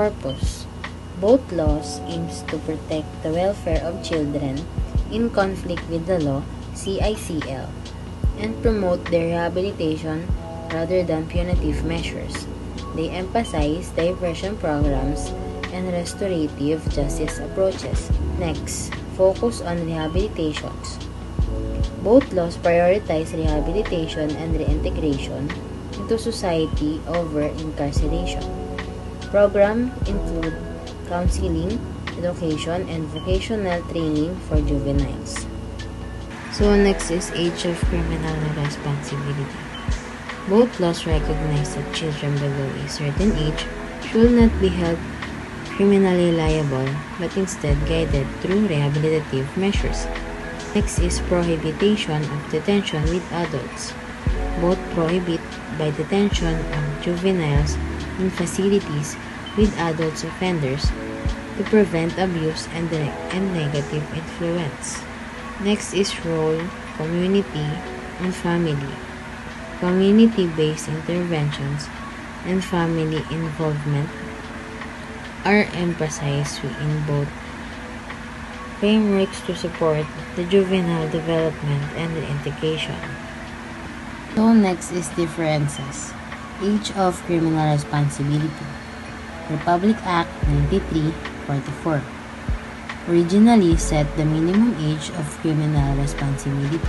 purpose. Both laws aims to protect the welfare of children in conflict with the law, CICL, and promote their rehabilitation rather than punitive measures. They emphasize diversion programs and restorative justice approaches. Next, focus on rehabilitations. Both laws prioritize rehabilitation and reintegration into society over incarceration. Programs include counseling, education, and vocational training for juveniles. So next is age of criminal responsibility. Both laws recognize that children below a certain age should not be held criminally liable, but instead guided through rehabilitative measures. Next is prohibition of detention with adults. Both prohibit by detention of juveniles in facilities with adult offenders to prevent abuse and negative influence. Next is role, community, and family. Community-based interventions and family involvement are emphasized in both frameworks to support the juvenile development and reintegration. So next is differences. Age of criminal responsibility. Republic Act 93-44 originally set the minimum age of criminal responsibility,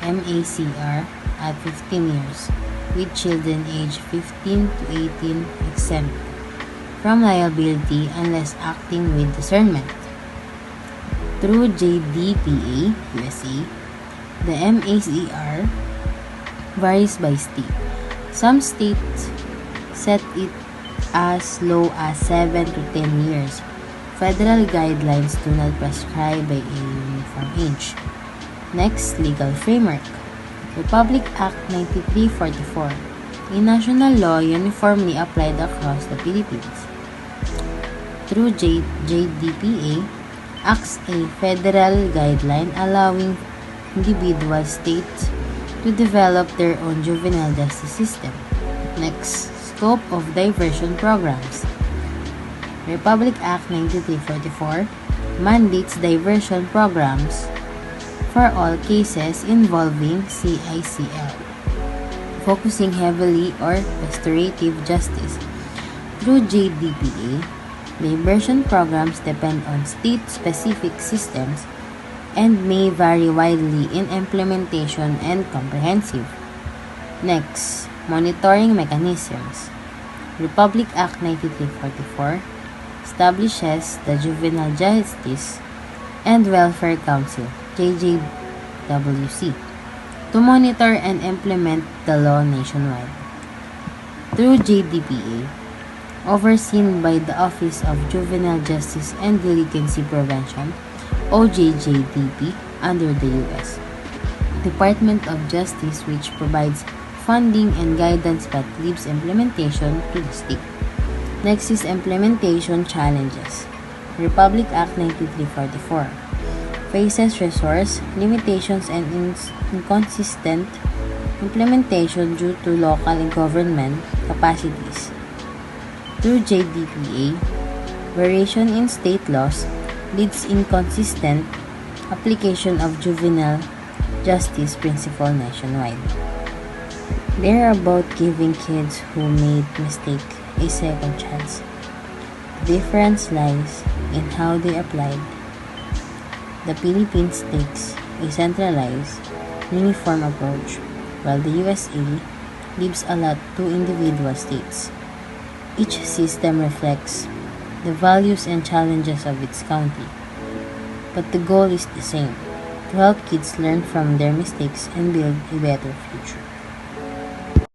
MACR, at 15 years, with children aged 15 to 18 exempt from liability unless acting with discernment. Through JDPA USA, the MACR varies by state. Some states set it as low as 7 to 10 years. Federal guidelines do not prescribe a uniform age. Next, legal framework. Republic Act 93-44, a national law uniformly applied across the Philippines. Through JDPA, acts a federal guideline allowing individual states to develop their own juvenile justice system. Next, scope of diversion programs. Republic Act 93-44 mandates diversion programs for all cases involving CICL, focusing heavily on restorative justice. Through JDPA, diversion programs depend on state-specific systems and may vary widely in implementation and comprehensive. Next, monitoring mechanisms. Republic Act 93-44 establishes the Juvenile Justice and Welfare Council, JJWC, to monitor and implement the law nationwide. Through JDPA, overseen by the Office of Juvenile Justice and Delinquency Prevention, OJJDP, under the U.S. Department of Justice, which provides funding and guidance but leaves implementation to the state. Next is implementation challenges. Republic Act 93-44 faces resource limitations and inconsistent implementation due to local government capacities. Through JDPA, variation in state laws leads inconsistent application of juvenile justice principle nationwide. They are about giving kids who made mistake a second chance. The difference lies in how they applied. The Philippines takes a centralized, uniform approach, while the USA leaves a lot to individual states. Each system reflects the values and challenges of its country, but the goal is the same: to help kids learn from their mistakes and build a better future.